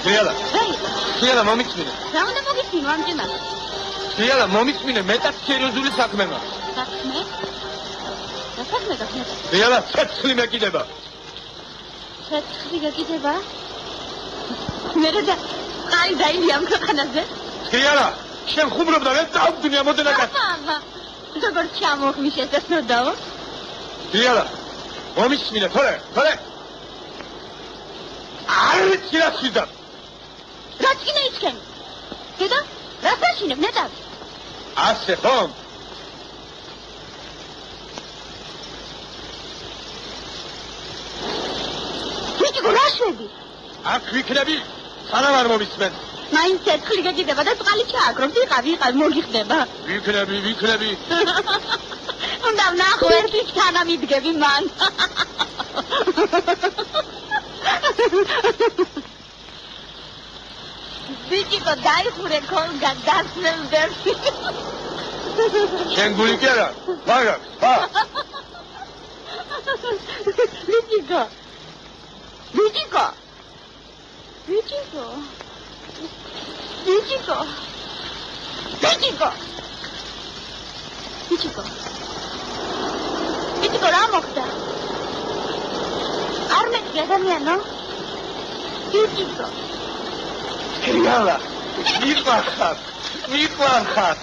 Fiala, მომიწმინე. რა უნდა მოგიწმინო ამჯერად? Fiala, მომიწმინე, მეტად სერიოზული საქმე მაქვს. საქმე? რა საქმე გაქვს? Fiala, ცეცხლი მეკიდება. ცეცხლი გაკიდება? მე რა აი დაილი ამ ქვეყანაზე? Fiala, შენ ხუმრობდა მე დავდნი ამოდენა კაცი. მამა, როგორ ჩამოხმის ეს ნოდაო? Fiala, მომიწმინე, თორე. არიცი რა სიდა. რაც კი ნეიჩქენ. დედა, რა საშინებ ნეტავ? ასე ხომ? ვიჭო რა შვები? აქ ვიქნები, სანამ არ მომისმენ. მაინც ცეცხლი გაკიდება და წყალი ჩააგრობ, ვიყავ, მოგიხდება. ვიქნები. უნდა ვნახო ერთი თანამიდგები მან. ვიჭო დაიხურე ხოლმე დასმევდები. შენ გული კი არა? მაგრამ, ბა. ვიჭო რა მოხდა? არ მეც ადამიანო? ვიჭო Fiala, მიყვარხარ.